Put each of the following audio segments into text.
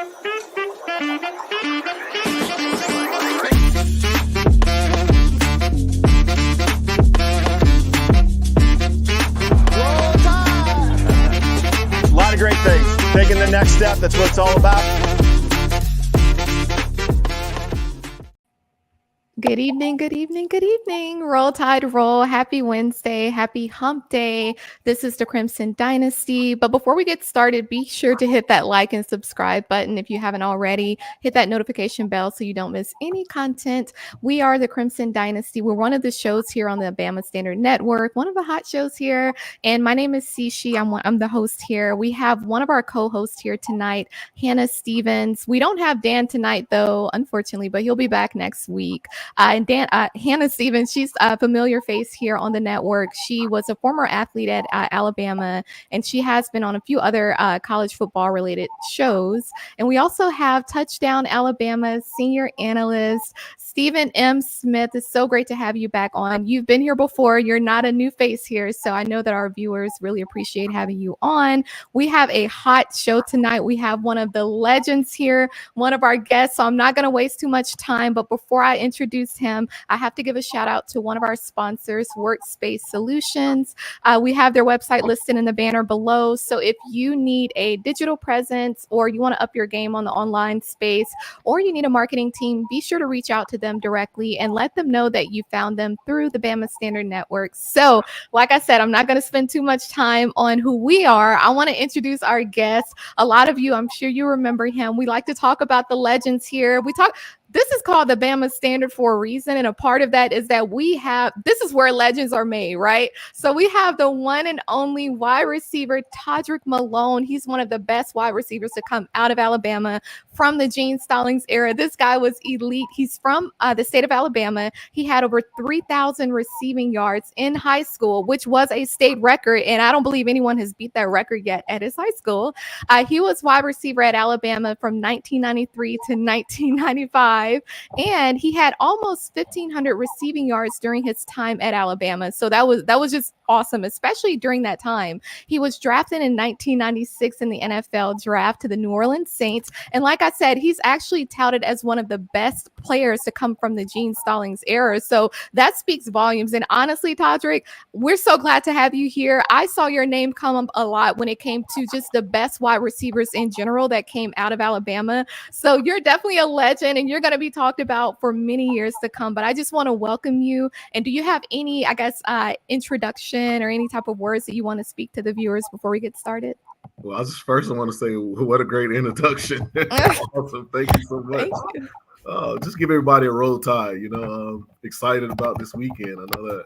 A lot of great things. Taking the next step, that's what it's all about. Good evening, good evening, good evening. Roll Tide Roll. Happy Wednesday. Happy Hump Day. This is the Crimson Dynasty. But before we get started, be sure to hit that like and subscribe button if you haven't already. Hit that notification bell so you don't miss any content. We are the Crimson Dynasty. We're one of the shows here on the Alabama Standard Network, one of the hot shows here. And my name is Sishi. I'm the host here. We have one of our co-hosts here tonight, Hannah Stevens. We don't have Dan tonight, though, unfortunately, but he'll be back next week. And Hannah Stevens, she's a familiar face here on the network. She was a former athlete at Alabama, and she has been on a few other college football related shows. And we also have Touchdown Alabama senior analyst Stephen M. Smith. It's so great to have you back on. You've been here before. You're not a new face here, so I know that our viewers really appreciate having you on. We have a hot show tonight. We have one of the legends here, one of our guests, so I'm not going to waste too much time. But before I introduce him, I have to give a shout out to one of our sponsors, Workspace Solutions. We have their website listed in the banner below. So if you need a digital presence, or you want to up your game on the online space, or you need a marketing team, be sure to reach out to them directly and let them know that you found them through the Bama Standard Network. So like I said, I'm not going to spend too much time on who we are. I want to introduce our guest. A lot of you, I'm sure you remember him. We like to talk about the legends here. This is called the Bama Standard for a reason. And a part of that is that this is where legends are made, right? So we have the one and only wide receiver, Toderick Malone. He's one of the best wide receivers to come out of Alabama from the Gene Stallings era. This guy was elite. He's from the state of Alabama. He had over 3,000 receiving yards in high school, which was a state record. And I don't believe anyone has beat that record yet at his high school. He was wide receiver at Alabama from 1993 to 1995. And he had almost 1,500 receiving yards during his time at Alabama. So that was just awesome, especially during that time. He was drafted in 1996 in the NFL draft to the New Orleans Saints. And like I said, he's actually touted as one of the best players to come from the Gene Stallings era. So that speaks volumes. And honestly, Toderick, we're so glad to have you here. I saw your name come up a lot when it came to just the best wide receivers in general that came out of Alabama. So you're definitely a legend, and you're going to be talked about for many years to come. But I just want to welcome you. And do you have any, introduction or any type of words that you want to speak to the viewers before we get started? Well, I want to say what a great introduction. Awesome. Thank you so much. Just give everybody a roll tide, excited about this weekend. I know that.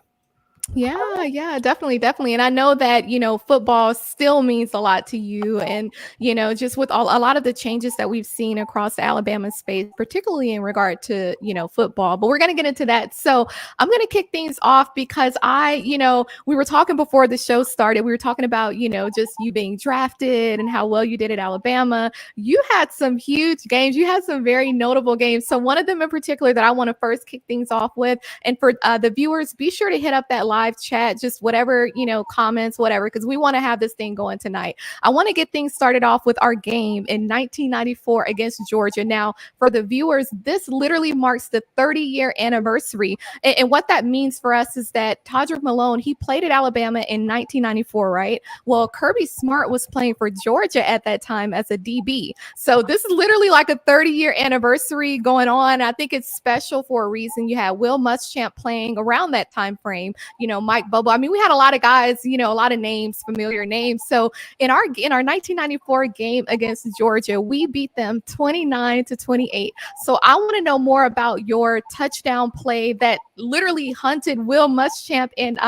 Yeah, definitely. And I know that, football still means a lot to you. And, just with a lot of the changes that we've seen across the Alabama space, particularly in regard to, football. But we're going to get into that. So I'm going to kick things off because we were talking before the show started. We were talking about, just you being drafted and how well you did at Alabama. You had some huge games. You had some very notable games. So one of them in particular that I want to first kick things off with. And for the viewers, be sure to hit up that live chat, just whatever, comments, whatever, because we want to have this thing going tonight. I want to get things started off with our game in 1994 against Georgia. Now, for the viewers, this literally marks the 30-year anniversary. And what that means for us is that Toderick Malone, he played at Alabama in 1994, right? Well, Kirby Smart was playing for Georgia at that time as a DB. So this is literally like a 30-year anniversary going on. I think it's special for a reason. You had Will Muschamp playing around that time frame. Mike Bobo. I mean, we had a lot of guys, a lot of names, familiar names. So in our 1994 game against Georgia, we beat them 29-28. So I want to know more about your touchdown play that literally hunted Will Muschamp and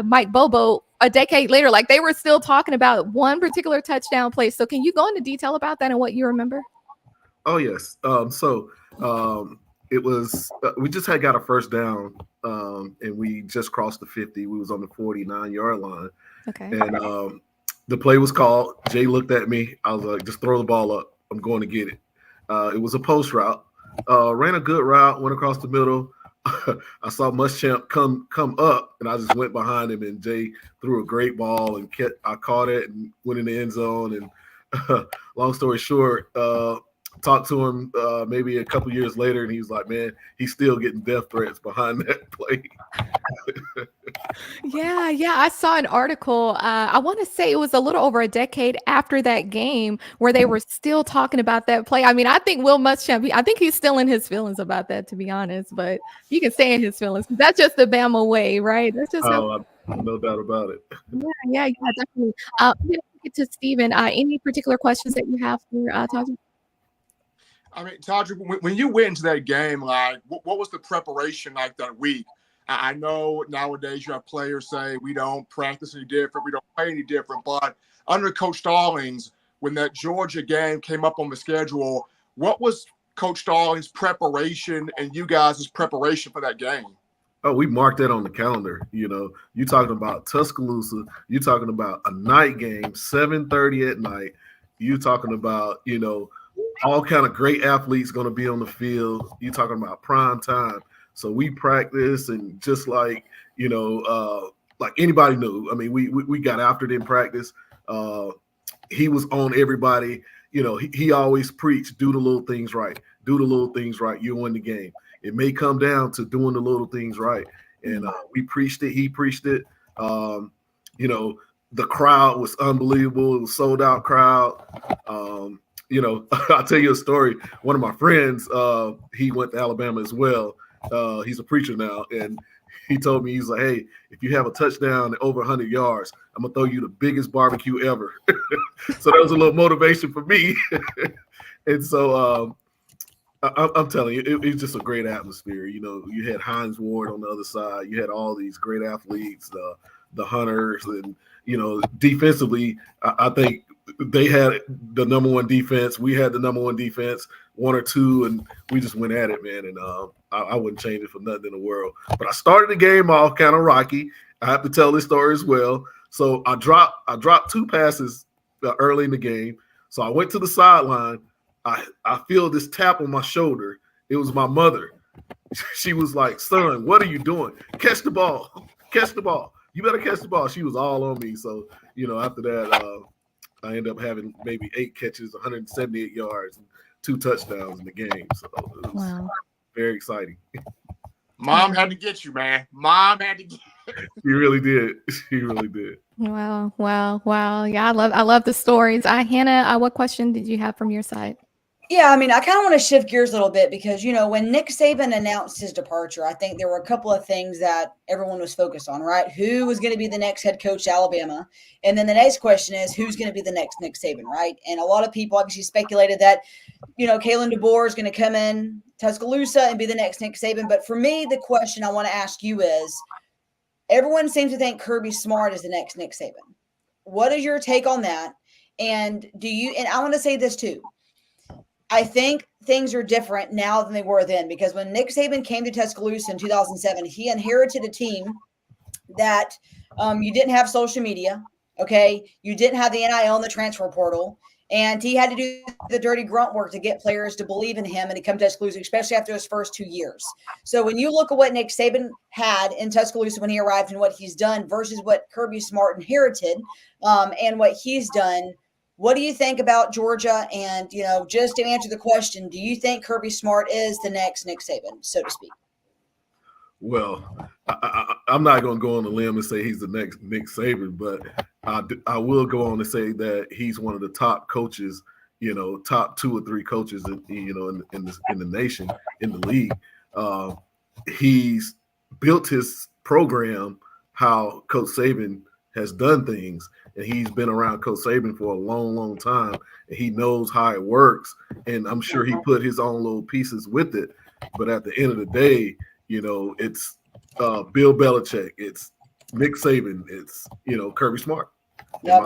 Mike Bobo a decade later. Like, they were still talking about one particular touchdown play. So can you go into detail about that and what you remember? Oh, yes. It was we just got a first down, and we just crossed the 50. We was on the 49-yard line. Okay. And the play was called. Jay looked at me. I was like, just throw the ball up. I'm going to get it. It was a post route. Ran a good route, went across the middle. I saw Muschamp come up, and I just went behind him, and Jay threw a great ball, and I caught it and went in the end zone. And long story short, talked to him maybe a couple years later, and he was like, man, he's still getting death threats behind that play. Yeah. I saw an article. I want to say it was a little over a decade after that game where they were still talking about that play. I mean, I think Will Muschamp, I think he's still in his feelings about that, to be honest, but you can stay in his feelings. That's just the Bama way, right? That's just no doubt about it. Yeah, definitely. I'm gonna get to Steven. Any particular questions that you have for Todrick? I mean, Todrick, when you went into that game, like, what was the preparation like that week? I know nowadays you have players say we don't practice any different, we don't play any different, but under Coach Stallings, when that Georgia game came up on the schedule, what was Coach Stallings' preparation and you guys' preparation for that game? Oh, we marked that on the calendar. You know, you talking about Tuscaloosa, you talking about a night game, 7:30 at night. You talking about, you know, all kind of great athletes going to be on the field. You talking about prime time. So we practice, and just like, you know, like anybody knew. I mean, we got after it in practice. He was on everybody. You know, he always preached, do the little things right. Do the little things right. You win the game. It may come down to doing the little things right. And we preached it. He preached it. You know, the crowd was unbelievable. It was a sold out crowd. You know, I'll tell you a story. One of my friends, he went to Alabama as well. He's a preacher now. And he told me, he's like, hey, if you have a touchdown over 100 yards, I'm going to throw you the biggest barbecue ever. So that was a little motivation for me. And so I'm telling you, it's just a great atmosphere. You know, you had Hines Ward on the other side. You had all these great athletes, the Hunters, and, you know, defensively, I think they had the number one defense. We had the number one defense, 1 or 2, and we just went at it, man. And I wouldn't change it for nothing in the world. But I started the game off kind of rocky. I have to tell this story as well. So I dropped 2 passes early in the game. So I went to the sideline. I feel this tap on my shoulder. It was my mother. She was like, son, what are you doing? Catch the ball. Catch the ball. You better catch the ball. She was all on me. So, you know, after that, I ended up having maybe 8 catches, 178 yards, and 2 touchdowns in the game. So it was very exciting. Mom had to get you, man. Mom had to get you. She really did. She really did. Wow. Yeah, I love the stories. Hannah, what question did you have from your side? Yeah, I mean, I kind of want to shift gears a little bit because, you know, when Nick Saban announced his departure, I think there were a couple of things that everyone was focused on, right? Who was going to be the next head coach at Alabama? And then the next question is, who's going to be the next Nick Saban, right? And a lot of people obviously speculated that, you know, Kalen DeBoer is going to come in Tuscaloosa and be the next Nick Saban. But for me, the question I want to ask you is, everyone seems to think Kirby Smart is the next Nick Saban. What is your take on that? And I want to say this too. I think things are different now than they were then, because when Nick Saban came to Tuscaloosa in 2007, he inherited a team that you didn't have social media, okay? You didn't have the NIL and the transfer portal, and he had to do the dirty grunt work to get players to believe in him and to come to Tuscaloosa, especially after his first 2 years. So when you look at what Nick Saban had in Tuscaloosa when he arrived and what he's done versus what Kirby Smart inherited and what he's done, what do you think about Georgia? And, you know, just to answer the question, do you think Kirby Smart is the next Nick Saban, so to speak? Well, I'm not going to go on a limb and say he's the next Nick Saban, but I will go on to say that he's one of the top coaches, you know, top 2 or 3 coaches, you know, in the nation, in the league. He's built his program how Coach Saban has done things, and he's been around Coach Saban for a long, long time, and he knows how it works, and I'm sure he put his own little pieces with it. But at the end of the day, you know, it's Bill Belichick, it's Nick Saban, it's, you know, Kirby Smart. Yep.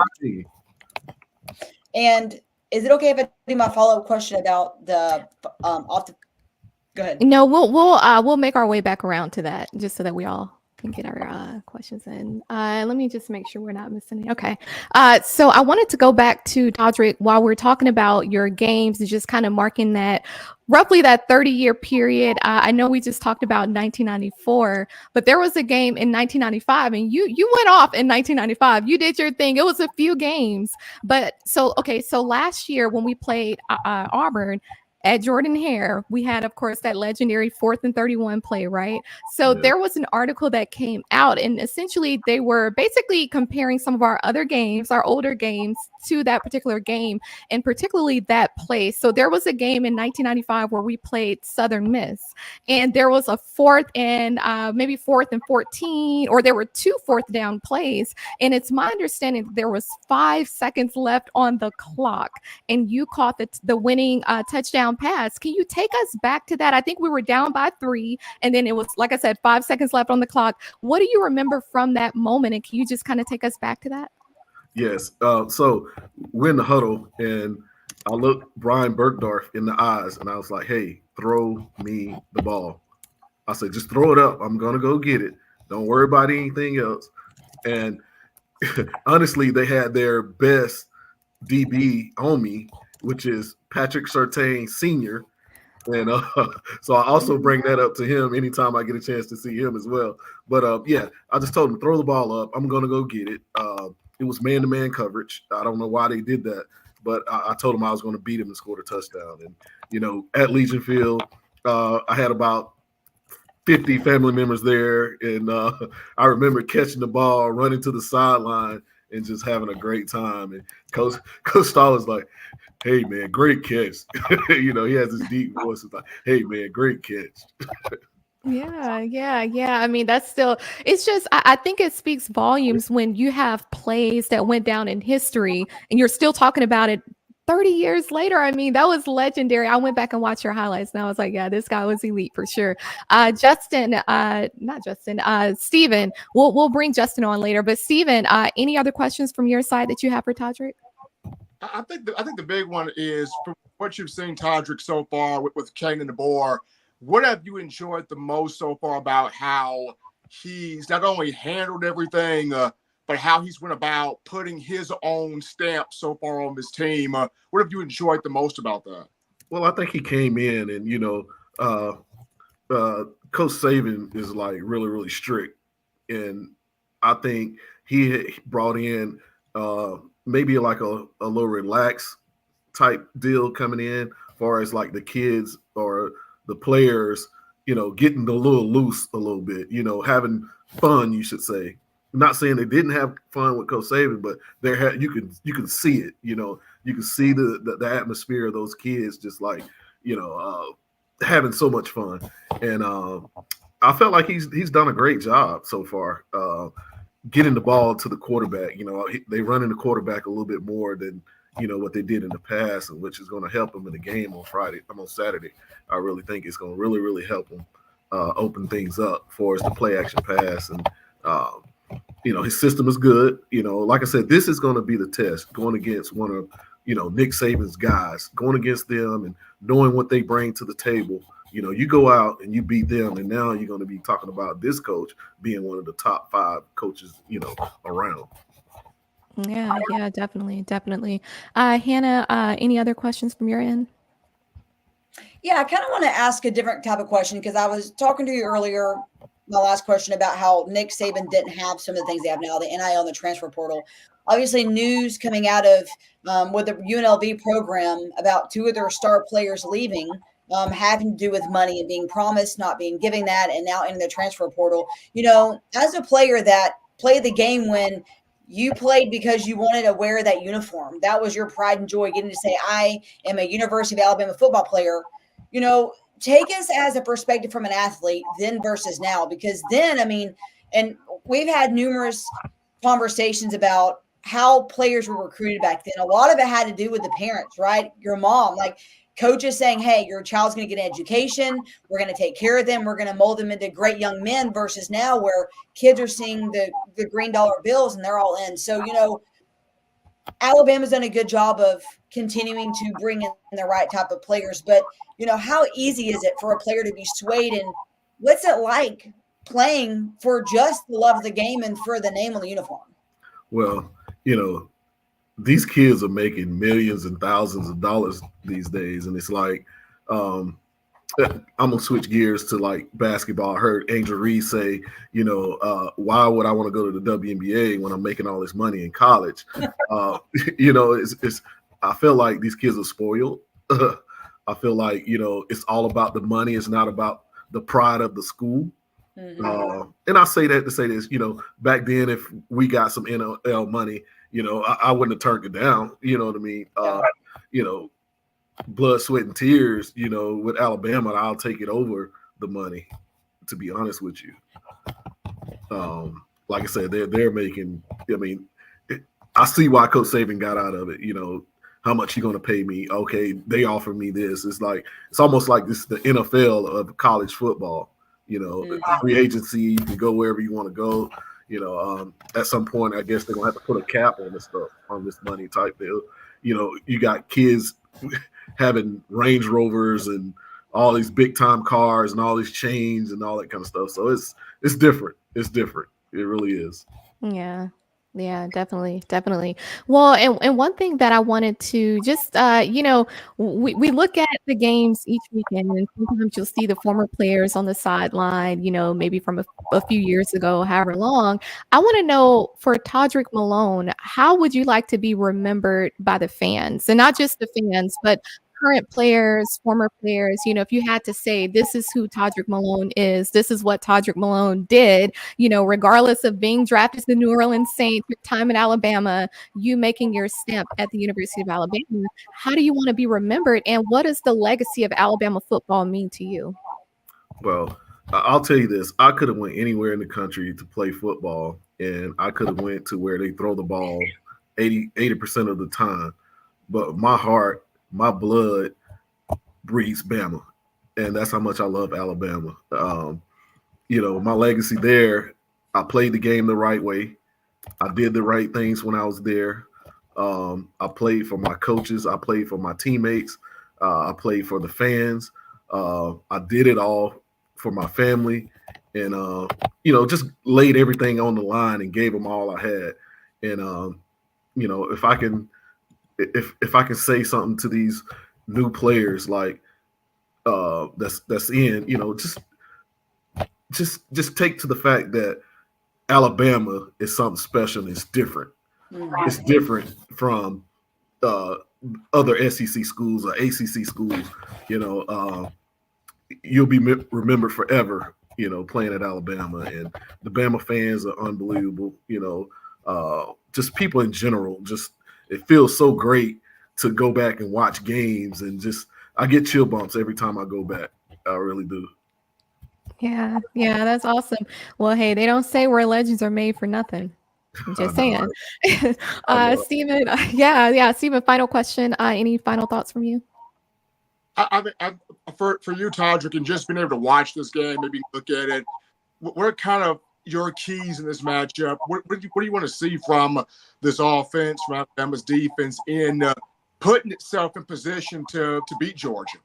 And is it okay if I do my follow-up question about the Go ahead. No, we'll make our way back around to that just so that we all and get our questions in. Let me just make sure we're not missing any. Okay. So I wanted to go back to Toderick while we're talking about your games and just kind of marking that roughly that 30-year period. I know we just talked about 1994, but there was a game in 1995 and you went off in 1995. You did your thing. It was a few games, but so last year when we played Auburn, at Jordan Hare, we had, of course, that legendary 4th and 31 play, right? So there was an article that came out, and essentially they were basically comparing some of our other games, our older games, to that particular game, and particularly that play. So there was a game in 1995 where we played Southern Miss, and there was a 4th and maybe 4th and 14, or there were 2 4th down plays. And it's my understanding that there was 5 seconds left on the clock, and you caught the winning touchdown pass. Can you take us back to that? I think we were down by 3, and then it was, like I said, 5 seconds left on the clock. What do you remember from that moment? And can you just kind of take us back to that? Yes. So we're in the huddle, and I looked Brian Bergdorf in the eyes, and I was like, hey, throw me the ball. I said, just throw it up. I'm going to go get it. Don't worry about anything else. And honestly, they had their best DB on me, which is Patrick Surtain Sr. And so I also bring that up to him anytime I get a chance to see him as well. But I just told him, throw the ball up. I'm going to go get it. It was man-to-man coverage. I don't know why they did that, but I told him I was going to beat him and score a touchdown. And, at Legion Field, I had about 50 family members there. And I remember catching the ball, running to the sideline, and just having a great time. And Coach Stahl is like, hey, man, great catch. He has this deep voice. It's like, hey, man, great catch. Yeah. I mean, that's still, it's just, I think it speaks volumes when you have plays that went down in history and you're still talking about it 30 years later. I mean, that was legendary. I went back and watched your highlights and I was like, yeah, this guy was elite for sure. Steven, we'll bring Justin on later, but Steven, any other questions from your side that you have for Toderick? I think the big one is from what you've seen Toderick so far with Kalen DeBoer. What have you enjoyed the most so far about how he's not only handled everything, but how he's went about putting his own stamp so far on this team? What have you enjoyed the most about that? Well, I think he came in and, Coach Saban is like really, really strict. And I think he brought in maybe like a little relaxed type deal coming in as far as like the kids or the players, getting a little loose a little bit, having fun, you should say. I'm not saying they didn't have fun with Coach Saban, but you can see it, you can see the atmosphere of those kids just like, having so much fun. And I felt like he's done a great job so far getting the ball to the quarterback. They running the quarterback a little bit more than what they did in the past, and which is going to help them in the game on Saturday. I really think it's going to really, really help them open things up for us to play action pass. And, his system is good. Like I said, this is going to be the test going against one of, Nick Saban's guys, going against them and knowing what they bring to the table. You go out and you beat them, and now you're going to be talking about this coach being one of the top 5 coaches, around. Yeah, definitely. Hannah, any other questions from your end? Yeah, I kind of want to ask a different type of question because I was talking to you earlier, my last question, about how Nick Saban didn't have some of the things they have now, the NIL and the transfer portal. Obviously, news coming out of with the UNLV program about 2 of their star players leaving, having to do with money and being promised, not being given that, and now in the transfer portal. As a player that played the game when you played because you wanted to wear that uniform, that was your pride and joy, getting to say, I am a University of Alabama football player. Take us as a perspective from an athlete then versus now, because then, and we've had numerous conversations about how players were recruited back then. A lot of it had to do with the parents, right? Your mom, like coaches saying, hey, your child's going to get an education. We're going to take care of them. We're going to mold them into great young men, versus now where kids are seeing the green dollar bills and they're all in. So, Alabama's done a good job of continuing to bring in the right type of players. But, how easy is it for a player to be swayed? And what's it like playing for just the love of the game and for the name on the uniform. Well, these kids are making millions and thousands of dollars these days. And it's like, I'm going to switch gears to like basketball. I heard Angel Reese say, why would I want to go to the WNBA when I'm making all this money in college? I feel like these kids are spoiled. I feel like, it's all about the money. It's not about the pride of the school. Mm-hmm. And I say that to say this, back then, if we got some NLL money, I wouldn't have turned it down. You know what I mean? Blood, sweat, and tears, with Alabama, I'll take it over the money, to be honest with you. Like I said, they're making, I see why Coach Saban got out of it, how much you going to pay me? Okay, they offer me this. It's almost like this is the NFL of college football. Free agency, you can go wherever you want to go. At some point, I guess they're gonna have to put a cap on this stuff, on this money type deal. You got kids having Range Rovers and all these big time cars and all these chains and all that kind of stuff. So it's different. It's different. It really is. Yeah, definitely. Well, and one thing that I wanted to just, we look at the games each weekend, and sometimes you'll see the former players on the sideline, maybe from a few years ago, however long. I want to know, for Toderick Malone, how would you like to be remembered by the fans? And not just the fans, but current players, former players, if you had to say, this is who Toderick Malone is, this is what Toderick Malone did, regardless of being drafted to the New Orleans Saints, your time in Alabama, you making your stamp at the University of Alabama, how do you want to be remembered? And what does the legacy of Alabama football mean to you? Well, I'll tell you this. I could have went anywhere in the country to play football, and I could have went to where they throw the ball 80% of the time. But my heart, my blood breathes Bama, and that's how much I love Alabama. My legacy there, I played the game the right way. I did the right things when I was there. I played for my coaches. I played for my teammates. I played for the fans. I did it all for my family, and just laid everything on the line and gave them all I had. And if I can say something to these new players, like that's in, just take to the fact that Alabama is something special. And it's different. Mm-hmm. It's different from other SEC schools or ACC schools. You'll be remembered forever. Playing at Alabama, and the Bama fans are unbelievable. Just people in general, it feels so great to go back and watch games, and I get chill bumps every time I go back. I really do. Yeah, that's awesome. Well, hey, they don't say where legends are made for nothing. I'm just saying. Stephen, Stephen, final question. Any final thoughts from you? For you, Toderick, and just being able to watch this game, maybe look at it, what are kind of your keys in this matchup? What do you want to see from this offense, from Alabama's defense, in putting itself in position to beat Georgia?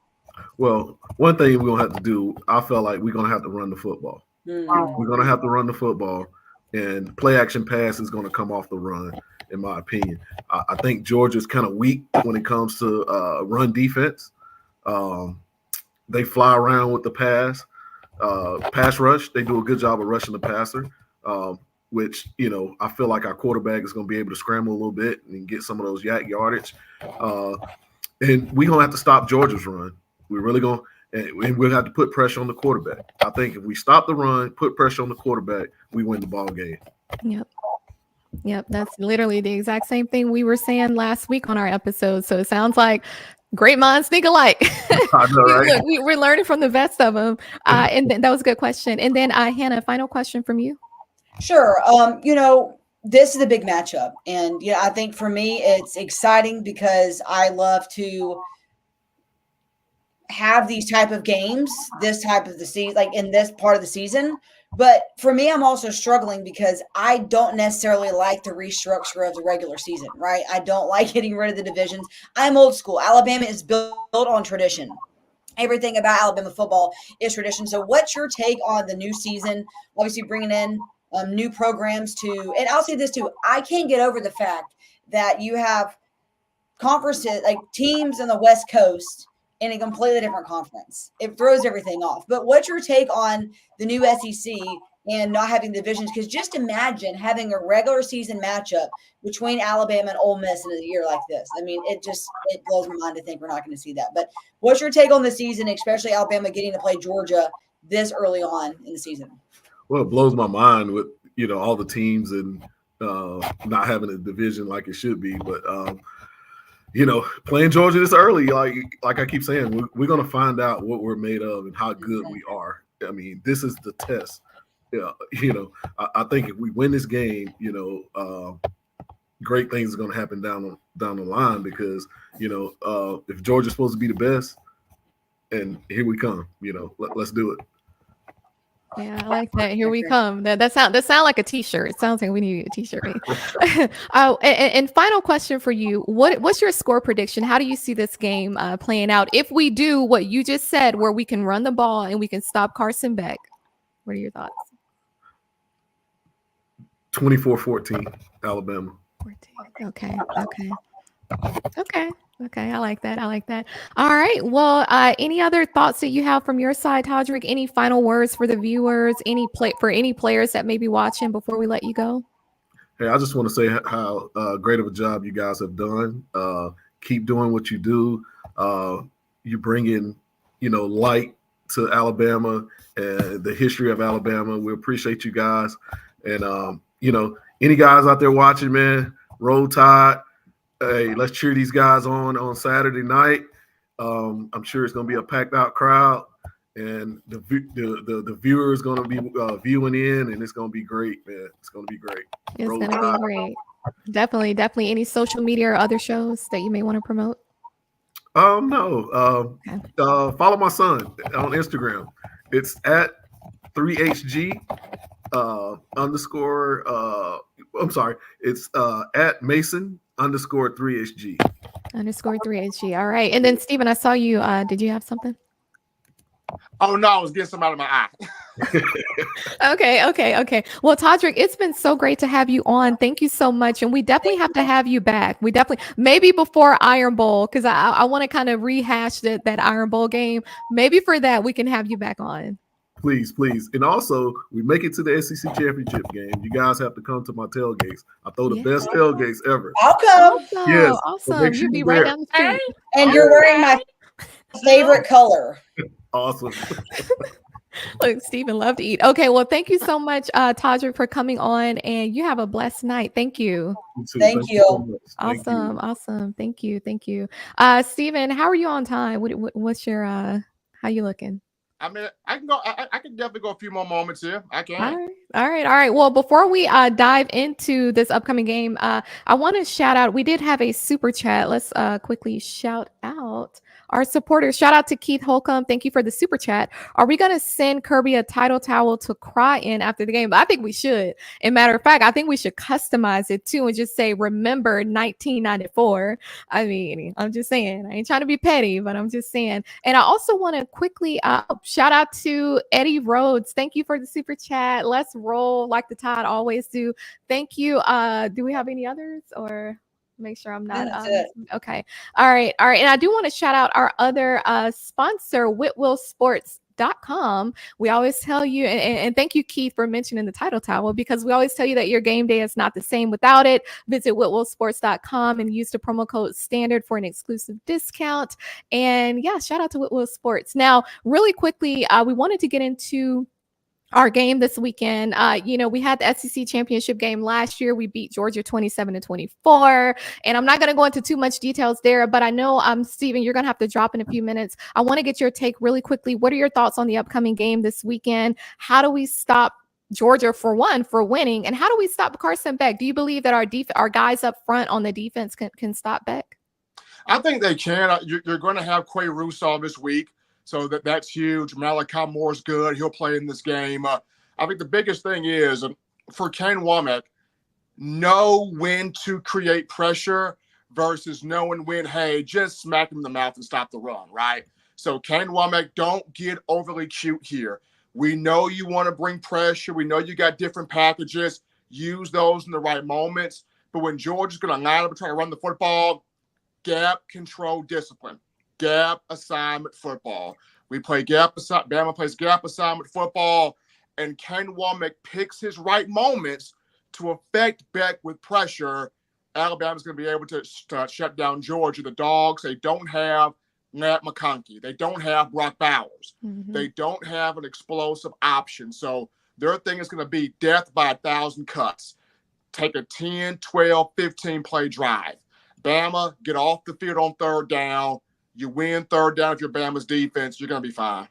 Well, one thing we're going to have to do, I feel like we're going to have to run the football. Mm-hmm. We're going to have to run the football, and play action pass is going to come off the run, in my opinion. I think Georgia's kind of weak when it comes to run defense. They fly around with the pass rush. They do a good job of rushing the passer, which, I feel like our quarterback is going to be able to scramble a little bit and get some of those yardage. And we're going to have to stop Georgia's run. We're really going to, and we'll have to put pressure on the quarterback. I think if we stop the run, put pressure on the quarterback, we win the ball game. Yep. That's literally the exact same thing we were saying last week on our episode. So it sounds like great minds think alike. I know, right? We're learning from the best of them. And that was a good question. And then Hannah, final question from you. Sure. This is a big matchup. And I think for me, it's exciting because I love to have these type of games, this type of the season, like in this part of the season. But for me, I'm also struggling because I don't necessarily like the restructure of the regular season, right? I don't like getting rid of the divisions. I'm old school. Alabama is built on tradition. everything about Alabama football is tradition. So what's your take on the new season? Obviously bringing in new programs and I'll say this too, I can't get over the fact that you have conferences, like teams in the West Coast in a completely different conference. It throws everything off. But what's your take on the new SEC and not having divisions? Because just imagine having a regular season matchup between Alabama and Ole Miss in a year like this. I mean, it blows my mind to think we're not going to see that. But what's your take on the season, especially Alabama getting to play Georgia this early on in the season? Well, it blows my mind with, all the teams and not having a division like it should be. But, playing Georgia this early, like I keep saying, we're going to find out what we're made of and how good we are. I mean, this is the test. Yeah, I think if we win this game, great things are going to happen down the line because, if Georgia's supposed to be the best, and here we come, let's do it. Yeah, I like that. Here we come. That sound like a t-shirt. It sounds like we need a t-shirt. And final question for you. What's your score prediction? How do you see this game playing out? If we do what you just said, where we can run the ball and we can stop Carson Beck, what are your thoughts? 24-14, Alabama. 14. Okay. I like that. All right. Well, any other thoughts that you have from your side, Toderick? Any final words for the viewers? Any players that may be watching before we let you go? Hey, I just want to say how great of a job you guys have done. Keep doing what you do. You bring in, light to Alabama and the history of Alabama. We appreciate you guys. And, any guys out there watching, man, Roll Tide. Hey, let's cheer these guys on Saturday night. I'm sure it's going to be a packed out crowd, and the viewer is going to be viewing in, and it's going to be great, man. It's going to be great. It's going to be great. Definitely. Any social media or other shows that you may want to promote? No. Follow my son on Instagram. It's at 3HG underscore. I'm sorry. It's at Mason underscore 3HG. Underscore 3HG. All right. And then Stephen, I saw you. Did you have something? Oh no, I was getting some out of my eye. Okay. Well, Toderick, it's been so great to have you on. Thank you so much. And we definitely have to have you back. Maybe before Iron Bowl, because I want to kind of rehash that Iron Bowl game. Maybe for that, we can have you back on. Please. And also, we make it to the SEC championship game. You guys have to come to my tailgates. I throw the best tailgates ever. I'll come. Yes. Awesome. You'll be right down the street. And you're wearing my favorite color. Awesome. Look, Stephen, love to eat. Okay, well, thank you so much, Toderick, for coming on, and you have a blessed night. Thank you. Thank you. Awesome. Thank you. Stephen, how are you on time? What's your how you looking? I mean, I can go. I can definitely go a few more moments here. I can. All right. Well, before we dive into this upcoming game, I want to shout out. We did have a super chat. Let's quickly shout out our supporters. Shout out to Keith Holcomb. Thank you for the super chat. Are we going to send Kirby a title towel to cry in after the game? I think we should. And matter of fact, I think we should customize it too and just say, remember 1994. I mean, I'm just saying, I ain't trying to be petty, but I'm just saying. And I also want to quickly shout out to Eddie Rhodes. Thank you for the super chat. Let's roll like the Tide always do. Thank you. Do we have any others or... Make sure I'm not. Okay. All right. And I do want to shout out our other sponsor, WhitwillSports.com. We always tell you, and thank you, Keith, for mentioning the title towel, because we always tell you that your game day is not the same without it. Visit WhitwillSports.com and use the promo code STANDARD for an exclusive discount. And yeah, shout out to Whitwill Sports. Now, really quickly, we wanted to get into our game this weekend. We had the SEC championship game last year. We beat Georgia 27-24. And I'm not going to go into too much details there, but I know, Stephen, you're going to have to drop in a few minutes. I want to get your take really quickly. What are your thoughts on the upcoming game this weekend? How do we stop Georgia for winning? And how do we stop Carson Beck? Do you believe that our guys up front on the defense can stop Beck? I think they can. You're going to have Quay Russaw this week. So that's huge. Malaki Moore's good. He'll play in this game. I think the biggest thing is for Kane Womack, know when to create pressure versus knowing when, hey, just smack him in the mouth and stop the run, right? So Kane Womack, don't get overly cute here. We know you want to bring pressure. We know you got different packages. Use those in the right moments. But when Georgia's going to line up and try to run the football, gap control discipline, gap assignment football. We play Bama plays gap assignment football, and Kane Womack picks his right moments to affect Beck with pressure. Alabama's going to be able to shut down Georgia. The Dogs, they don't have Matt McConkey. They don't have Brock Bowers. Mm-hmm. They don't have an explosive option. So their thing is going to be death by 1,000 cuts. Take a 10, 12, 15-play drive. Bama, get off the field on third down. You win third down if you're Bama's defense, you're going to be fine.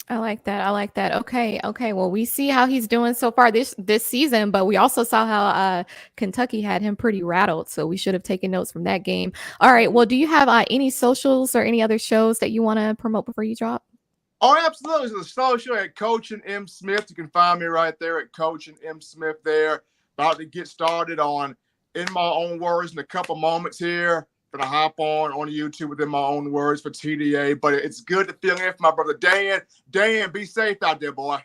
I like that. Okay. Well, we see how he's doing so far this season, but we also saw how Kentucky had him pretty rattled. So we should have taken notes from that game. All right. Well, do you have any socials or any other shows that you want to promote before you drop? Oh, absolutely. So the social at Coach and M. Smith. You can find me right there at Coach and M. Smith there. About to get started on In My Own Words in a couple moments here. Gonna hop on YouTube within my own words for TDA, but it's good to fill in for my brother Dan. Dan, be safe out there, boy.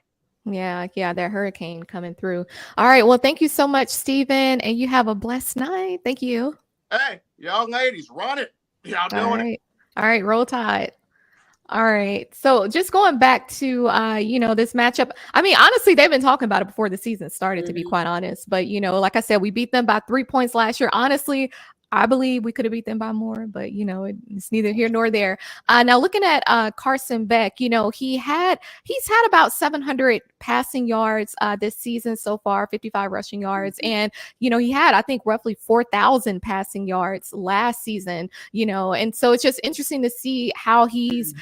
Yeah, that hurricane coming through. All right, well, thank you so much, Stephen, and you have a blessed night. Thank you. Hey, y'all ladies, run it. Y'all doing it. All right, roll tide. All right. So just going back to, this matchup. I mean, honestly, they've been talking about it before the season started, to be quite honest. But, like I said, we beat them by 3 points last year. Honestly, I believe we could have beat them by more, but, it's neither here nor there. Now, looking at Carson Beck, he's had about 700 passing yards this season so far, 55 rushing yards. And, he had, I think, roughly 4,000 passing yards last season, and so it's just interesting to see how he's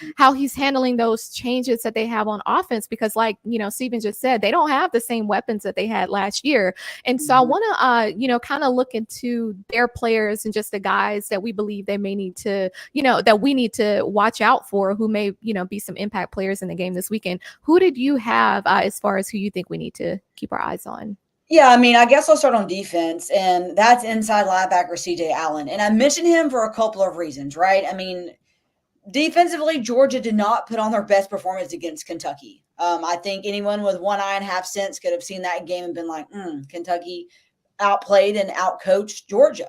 handling those changes that they have on offense, because like, Stephen just said, they don't have the same weapons that they had last year. And so I want to, kind of look into their players and just the guys that we believe they may need to, that we need to watch out for, who may, be some impact players in the game this weekend. Who did you have as far as who you think we need to keep our eyes on? Yeah, I mean, I guess I'll start on defense, and that's inside linebacker CJ Allen. And I mentioned him for a couple of reasons, right? I mean, defensively, Georgia did not put on their best performance against Kentucky. I think anyone with one eye and a half sense could have seen that game and been like, Kentucky outplayed and outcoached Georgia.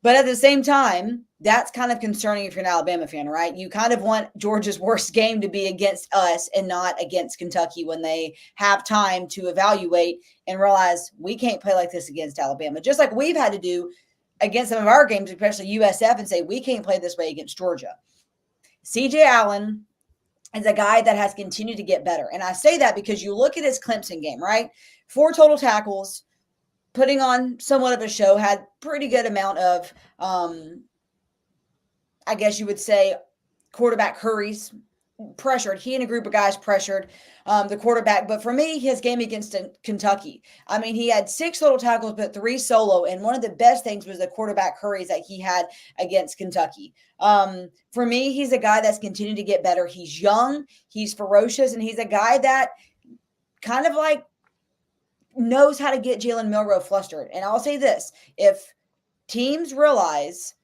But at the same time, that's kind of concerning if you're an Alabama fan, right? You kind of want Georgia's worst game to be against us and not against Kentucky when they have time to evaluate and realize we can't play like this against Alabama. Just like we've had to do against some of our games, especially USF, and say we can't play this way against Georgia. CJ Allen is a guy that has continued to get better. And I say that because you look at his Clemson game, right? 4 total tackles, putting on somewhat of a show, had pretty good amount of, I guess you would say, quarterback hurries, pressured. He and a group of guys pressured the quarterback. But for me, his game against Kentucky, I mean, he had 6 total tackles, but 3 solo. And one of the best things was the quarterback hurries that he had against Kentucky. For me, he's a guy that's continued to get better. He's young, he's ferocious, and he's a guy that kind of like knows how to get Jalen Milroe flustered. And I'll say this, if teams realize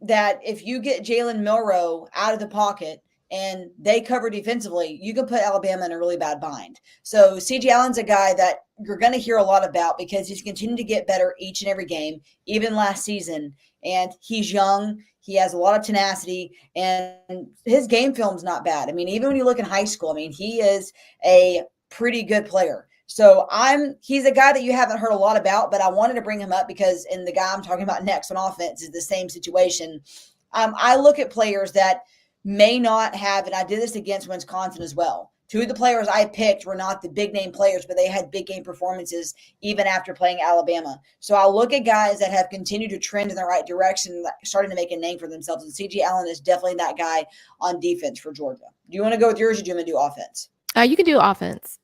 that if you get Jalen Milroe out of the pocket and they cover defensively, you can put Alabama in a really bad bind. So CJ Allen's a guy that you're going to hear a lot about because he's continued to get better each and every game, even last season. And he's young. He has a lot of tenacity, and his game film's not bad. I mean, even when you look in high school, I mean, he is a pretty good player. So he's a guy that you haven't heard a lot about, but I wanted to bring him up because, and the guy I'm talking about next on offense is the same situation. I look at players that may not have, and I did this against Wisconsin as well. 2 of the players I picked were not the big name players, but they had big game performances even after playing Alabama. So I'll look at guys that have continued to trend in the right direction, starting to make a name for themselves. And CJ Allen is definitely that guy on defense for Georgia. Do you want to go with yours, or do you want to do offense? You can do offense.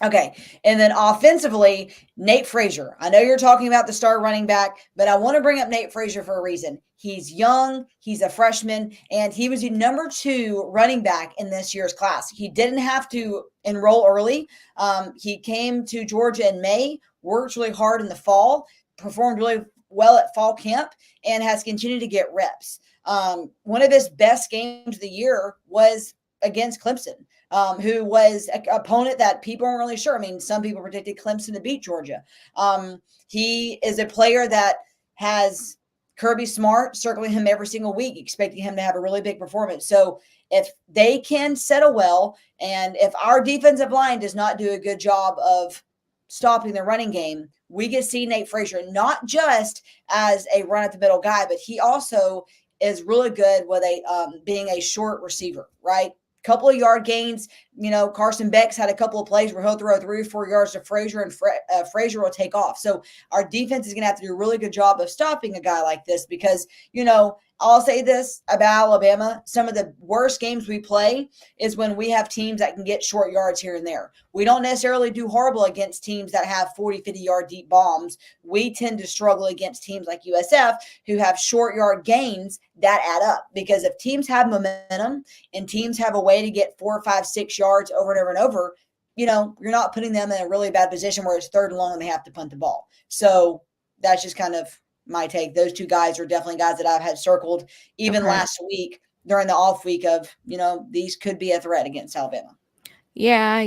Okay. And then offensively, Nate Frazier. I know you're talking about the star running back, but I want to bring up Nate Frazier for a reason. He's young, he's a freshman, and he was the number 2 running back in this year's class. He didn't have to enroll early. He came to Georgia in May, worked really hard in the fall, performed really well at fall camp, and has continued to get reps. One of his best games of the year was against Clemson, who was an opponent that people weren't really sure. I mean, some people predicted Clemson to beat Georgia. He is a player that has Kirby Smart circling him every single week, expecting him to have a really big performance. So if they can settle well, and if our defensive line does not do a good job of stopping the running game, we get to see Nate Frazier not just as a run at the middle guy, but he also is really good with being a short receiver, right? Couple of yard gains. Carson Beck's had a couple of plays where he'll throw 3 or 4 yards to Frazier, and Frazier will take off. So our defense is going to have to do a really good job of stopping a guy like this because, I'll say this about Alabama. Some of the worst games we play is when we have teams that can get short yards here and there. We don't necessarily do horrible against teams that have 40, 50-yard deep bombs. We tend to struggle against teams like USF who have short yard gains that add up, because if teams have momentum and teams have a way to get 4, 5, 6 yards over and over and over, you're not putting them in a really bad position where it's 3rd and long and they have to punt the ball. So that's just kind of my take. Those 2 guys are definitely guys that I've had circled even last week during the off week of, these could be a threat against Alabama. Yeah.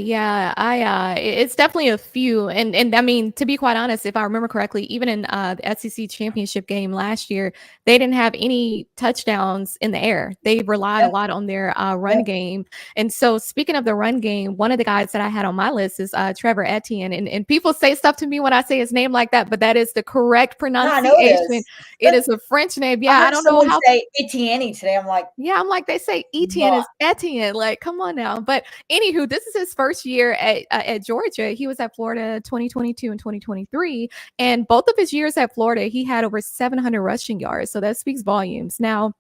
It's definitely a few. And I mean, to be quite honest, if I remember correctly, even in the SEC championship game last year, they didn't have any touchdowns in the air. They relied a lot on their run game. And so speaking of the run game, one of the guys that I had on my list is Trevor Etienne. And people say stuff to me when I say his name like that, but that is the correct pronunciation. It is a French name. Yeah, I don't know how say Etienne today. I'm like, they say Etienne is Etienne. Like, come on now. But anywho, this is his first year at Georgia. He was at Florida 2022 and 2023. And both of his years at Florida, he had over 700 rushing yards. So that speaks volumes. Now,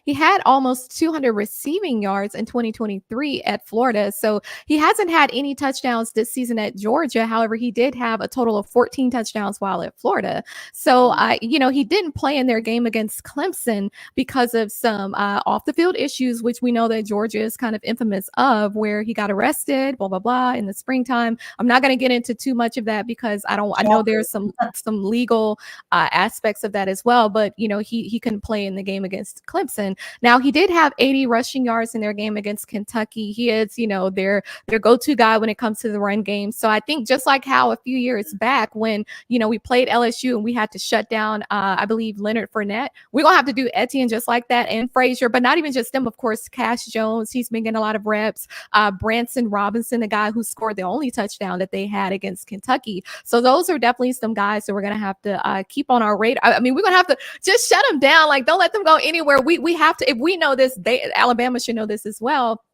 he had almost 200 receiving yards in 2023 at Florida. So he hasn't had any touchdowns this season at Georgia. However, he did have a total of 14 touchdowns while at Florida. So, he didn't play in their game against Clemson because of some off the field issues, which we know that Georgia is kind of infamous of, where he got arrested, blah, blah, blah, in the springtime. I'm not going to get into too much of that because I know there's some legal aspects of that as well. But, he couldn't play in the game against Clemson. Now, he did have 80 rushing yards in their game against Kentucky. He is, their go-to guy when it comes to the run game. So I think just like how a few years back when, we played LSU and we had to shut down, I believe, Leonard Fournette, we're going to have to do Etienne just like that, and Frazier, but not even just them. Of course, Cash Jones, he's been getting a lot of reps. Branson Robinson, the guy who scored the only touchdown that they had against Kentucky. So those are definitely some guys that we're going to have to keep on our radar. I mean, we're going to have to just shut them down. Like, don't let them go anywhere. We have to, if we know this, Alabama should know this as well.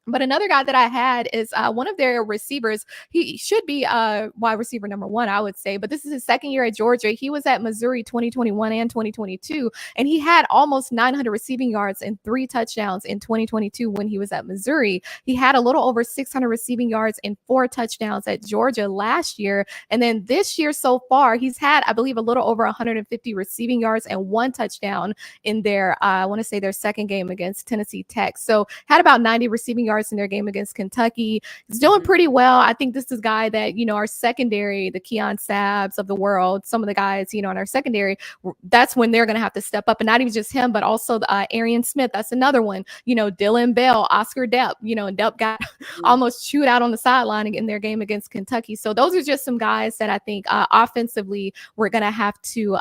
But another guy that I had is one of their receivers. He should be wide receiver number 1, I would say. But this is his second year at Georgia. He was at Missouri 2021 and 2022. And he had almost 900 receiving yards and 3 touchdowns in 2022 when he was at Missouri. He had a little over 600 receiving yards and 4 touchdowns at Georgia last year. And then this year so far, he's had, I believe, a little over 150 receiving yards and 1 touchdown in their, I want to say their second game against Tennessee Tech. So had about 90 receiving yards in their game against Kentucky. He's doing pretty well. I think this is a guy that, our secondary, the Keon Sabs of the world, some of the guys, in our secondary, that's when they're going to have to step up. And not even just him, but also the Arian Smith. That's another one. Dylan Bell, Oscar Depp, and Depp got almost chewed out on the sideline in their game against Kentucky. So those are just some guys that I think offensively we're going to have to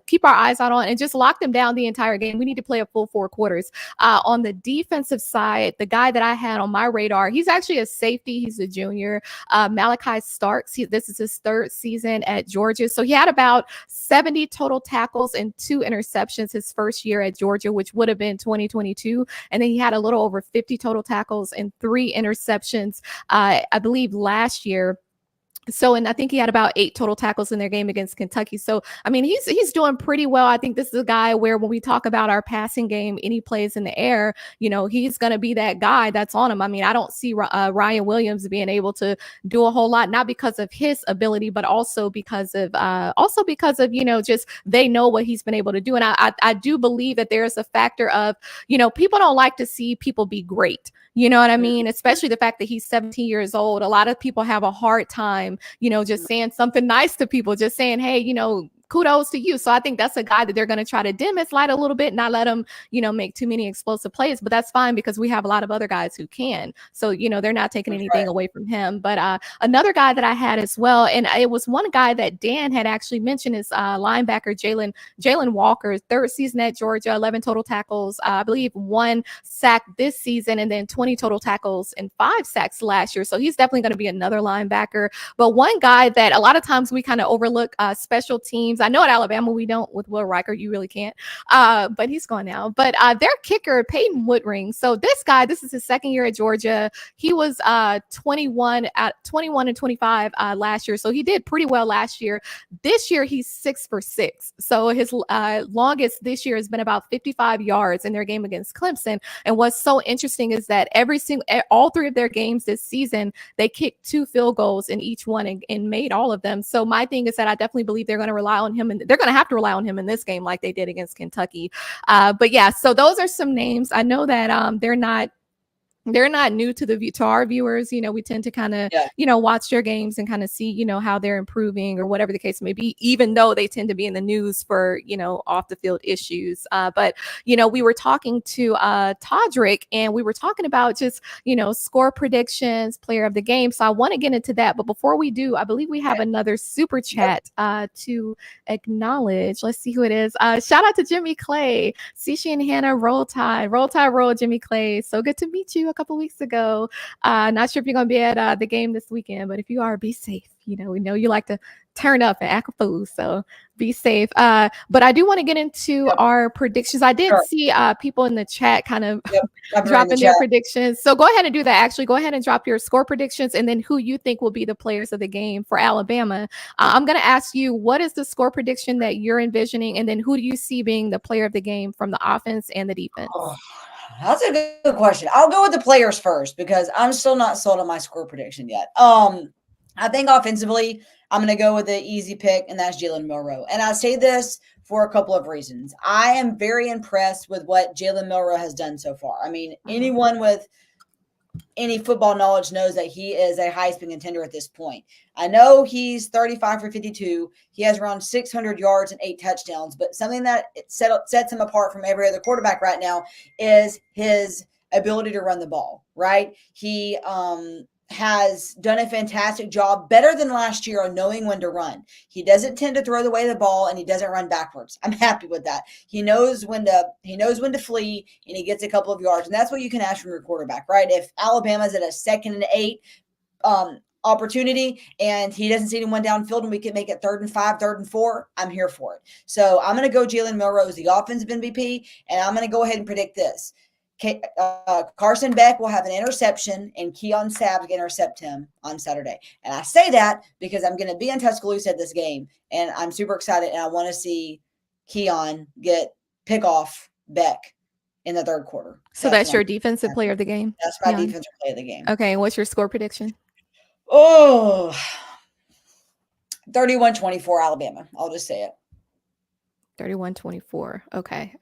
keep our eyes out on and just lock them down the entire game. We need to play a full 4 quarters. On the defensive side, the guy that I had on my radar, he's actually a safety. He's a junior, Malaki Starks. This is his 3rd season at Georgia. So he had about 70 total tackles and 2 interceptions his first year at Georgia, which would have been 2022. And then he had a little over 50 total tackles and 3 interceptions, I believe, last year. So, and I think he had about 8 total tackles in their game against Kentucky. So, I mean, he's doing pretty well. I think this is a guy where when we talk about our passing game, any plays in the air, he's going to be that guy that's on him. I mean, I don't see Ryan Williams being able to do a whole lot, not because of his ability, but also because of, just they know what he's been able to do. And I do believe that there's a factor of, people don't like to see people be great. You know what I mean? Especially the fact that he's 17 years old. A lot of people have a hard time, just saying something nice to people, just saying, hey, kudos to you. So I think that's a guy that they're going to try to dim his light a little bit, not let him, make too many explosive plays, but that's fine because we have a lot of other guys who can. So, they're not taking anything away from him. But another guy that I had as well, and it was one guy that Dan had actually mentioned, is linebacker Jalon Walker, third season at Georgia, 11 total tackles, I believe 1 sack this season, and then 20 total tackles and 5 sacks last year. So he's definitely going to be another linebacker. But one guy that a lot of times we kind of overlook, special teams. I know at Alabama we don't with Will Riker, you really can't, but he's gone now. But their kicker, Peyton Woodring. So this is his second year at Georgia. He was 21 and 25 last year. So he did pretty well last year. This year he's 6 for 6. So his longest this year has been about 55 yards in their game against Clemson. And what's so interesting is that all 3 of their games this season, they kicked 2 field goals in each one and made all of them. So my thing is that I definitely believe they're going to rely on him, and they're going to have to rely on him in this game like they did against Kentucky. But yeah, so those are some names. I know that they're not new to our viewers. We tend to kind of, watch their games and kind of see, how they're improving or whatever the case may be, even though they tend to be in the news for, off the field issues. But we were talking to Toderick, and we were talking about just, score predictions, player of the game. So I want to get into that. But before we do, I believe we have another super chat to acknowledge. Let's see who it is. Shout out to Jimmy Clay, Cici and Hannah, Roll Tide, Jimmy Clay. So good to meet you a couple weeks ago. Not sure if you're going to be at the game this weekend, but if you are, be safe. We know you like to turn up and act a fool, so be safe. But I do want to get into our predictions. I did see people in the chat kind of dropping their predictions. So go ahead and do that. Actually, go ahead and drop your score predictions and then who you think will be the players of the game for Alabama. I'm going to ask you, what is the score prediction that you're envisioning? And then who do you see being the player of the game from the offense and the defense? That's a good question. I'll go with the players first because I'm still not sold on my score prediction yet. I think offensively, I'm going to go with the easy pick, and that's Jalen Milroe. And I say this for a couple of reasons. I am very impressed with what Jalen Milroe has done so far. I mean, anyone with any football knowledge knows that he is a Heisman contender at this point. I know he's 35 for 52. He has around 600 yards and 8 touchdowns, but something that sets him apart from every other quarterback right now is his ability to run the ball, right? He has done a fantastic job, better than last year, on knowing when to run. He doesn't tend to throw away the ball, and he doesn't run backwards. I'm happy with that. He knows when to flee, and he gets a couple of yards, and that's what you can ask from your quarterback, right? If Alabama's at a 2nd and 8 opportunity and he doesn't see anyone downfield and we can make it 3rd and 5, 3rd and 4, I'm here for it. So I'm going to go Jalen Milroe as the offensive MVP, and I'm going to go ahead and predict this. Carson Beck will have an interception, and Keon Sabbs will intercept him on Saturday. And I say that because I'm going to be in Tuscaloosa at this game, and I'm super excited, and I want to see Keon pick off Beck in the 3rd quarter. So that's your defensive player of the game? That's my defensive player of the game. Okay, and what's your score prediction? 31-24 Alabama. I'll just say it. 31-24. Okay.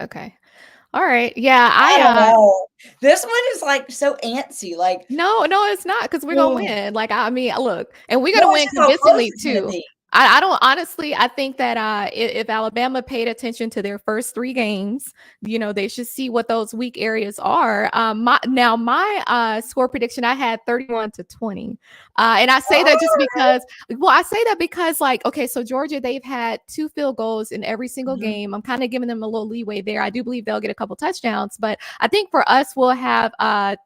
All right. Yeah, I don't know. This one is like so antsy. Like no, it's not, because we're gonna win. Like, I mean, look, and we're gonna win convincingly too. I don't honestly. I think that if Alabama paid attention to their first 3 games, they should see what those weak areas are. My score prediction, I had 31-20, and I say that just because. Well, I say that because, like, okay, so Georgia, they've had 2 field goals in every single game. I'm kind of giving them a little leeway there. I do believe they'll get a couple touchdowns, but I think for us, we'll have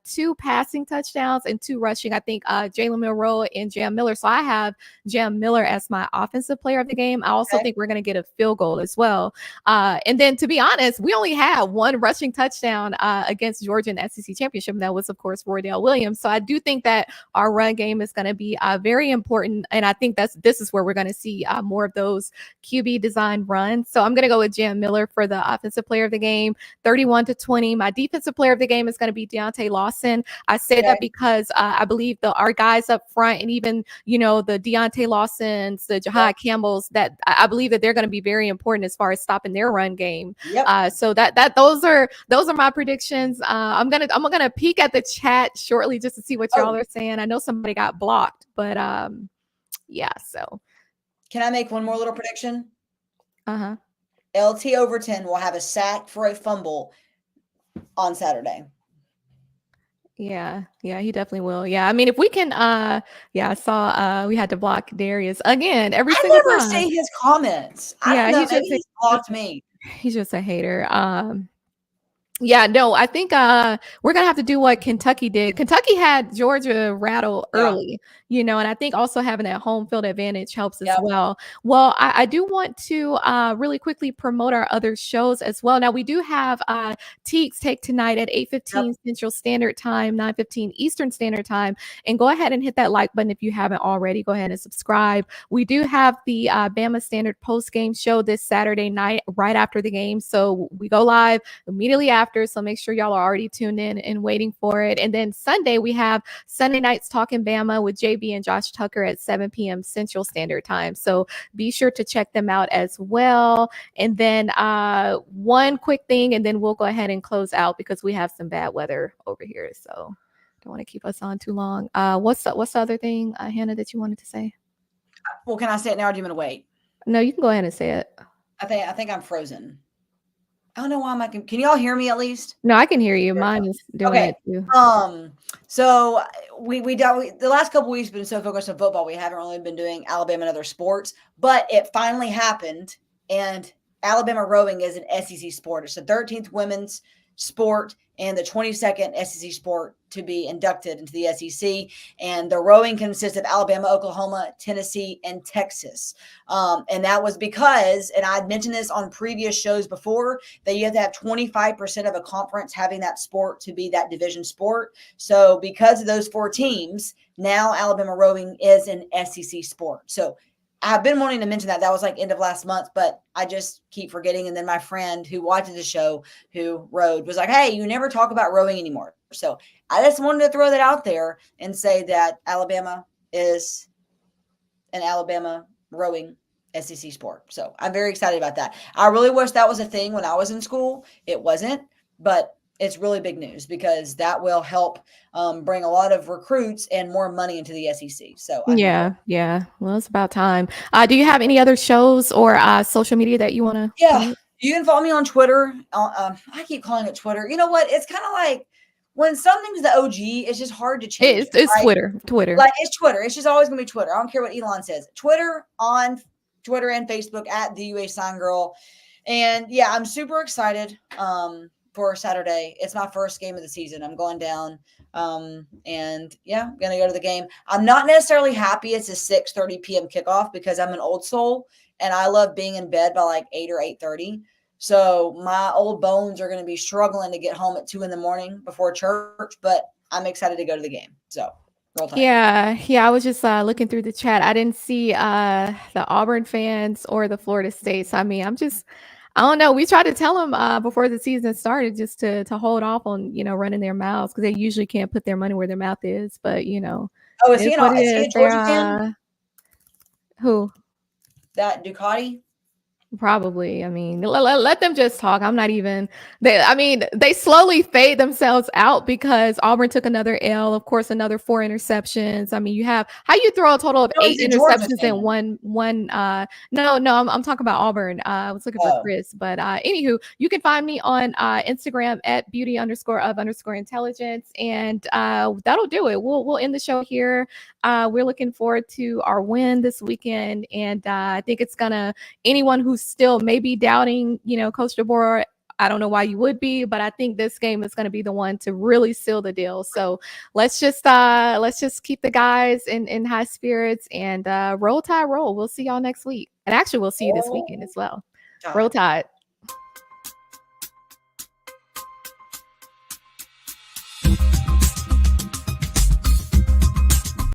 2 passing touchdowns and 2 rushing. I think Jalen Milroe and Jam Miller. So I have Jam Miller as my offensive player of the game. I also think we're going to get a field goal as well. And then, to be honest, we only had 1 rushing touchdown against Georgia in the SEC championship. And that was, of course, Roydell Williams. So I do think that our run game is going to be very important. And I think this is where we're going to see more of those QB design runs. So I'm going to go with Jam Miller for the offensive player of the game, 31-20. My defensive player of the game is going to be Deontay Lawson. I say that because I believe our guys up front, and even, the Deontay Lawsons, the Jahad Campbells, that I believe that they're going to be very important as far as stopping their run game. So those are my predictions. I'm gonna peek at the chat shortly just to see what y'all are saying. I know somebody got blocked, but yeah. So can I make one more little prediction? Uh-huh. LT Overton will have a sack for a fumble on Saturday. Yeah, he definitely will. Yeah, I mean, if we can, I saw we had to block Darius again every I single never time. see his comments. I don't know. Maybe he's blocked me. He's just a hater. Yeah, no, I think we're gonna have to do what Kentucky did. Kentucky had Georgia rattle early, and I think also having that home field advantage helps as well. Well, I do want to really quickly promote our other shows as well. Now we do have Teeks Take tonight at 8:15 Central Standard Time, 9:15 Eastern Standard Time, and go ahead and hit that like button if you haven't already. Go ahead and subscribe. We do have the Bama Standard post game show this Saturday night, right after the game, so we go live immediately after. So make sure y'all are already tuned in and waiting for it. And then Sunday, we have Sunday Nights Talking Bama with JB and Josh Tucker at 7 p.m. Central Standard Time. So be sure to check them out as well. And then one quick thing, and then we'll go ahead and close out because we have some bad weather over here. So don't want to keep us on too long. What's the other thing, Hannah, that you wanted to say? Well, can I say it now or do you want to wait? No, you can go ahead and say it. I think I'm frozen. I don't know why can y'all hear me at least? No, I can hear you. Mine is doing it too. So we the last couple weeks been so focused on football, we haven't really been doing Alabama and other sports, but it finally happened, and Alabama rowing is an SEC sport. It's the 13th women's sport and the 22nd SEC sport to be inducted into the SEC. And the rowing consists of Alabama, Oklahoma, Tennessee, and Texas. And that was because, and I'd mentioned this on previous shows before, that you have to have 25% of a conference having that sport to be that division sport. So because of those 4 teams, now Alabama rowing is an SEC sport. So I've been wanting to mention that. That was like end of last month, but I just keep forgetting. And then my friend who watches the show, who rowed, was like, hey, you never talk about rowing anymore. So I just wanted to throw that out there and say that Alabama is an Alabama rowing SEC sport. So I'm very excited about that. I really wish that was a thing when I was in school. It wasn't, but it's really big news because that will help bring a lot of recruits and more money into the SEC. So yeah. Well, it's about time. Do you have any other shows or social media that you want to? Yeah, you can follow me on Twitter. I keep calling it Twitter. You know what? It's kind of like when something's the OG, it's just hard to change. It's right? Twitter. Like it's Twitter. It's just always gonna be Twitter. I don't care what Elon says. Twitter and Facebook at the UA Sign Girl. And yeah, I'm super excited. For Saturday. It's my first game of the season. I'm going down. And yeah, I'm going to go to the game. I'm not necessarily happy it's a 6:30 p.m. kickoff because I'm an old soul and I love being in bed by like 8 or 8:30. So my old bones are going to be struggling to get home at 2 a.m. before church, but I'm excited to go to the game. So roll time. Yeah. I was just looking through the chat. I didn't see the Auburn fans or the Florida State. So, I mean, I don't know. We tried to tell them before the season started just to hold off on, running their mouths because they usually can't put their money where their mouth is. But, Oh, is he a Georgia fan? Who? That Ducati? Probably. I mean, let them just talk. I'm not even. They slowly fade themselves out because Auburn took another L. Of course, another 4 interceptions. I mean, you have how you throw a total of 8 interceptions in one. No. I'm talking about Auburn. I was looking for Chris, but anywho, you can find me on Instagram at beauty_of_intelligence, and that'll do it. We'll end the show here. We're looking forward to our win this weekend, and I think it's gonna anyone who's still maybe doubting, Coach DeBoer, I don't know why you would be, but I think this game is going to be the one to really seal the deal. So let's just keep the guys in high spirits and roll tide roll. We'll see y'all next week, and actually we'll see you this weekend as well. Roll Tide.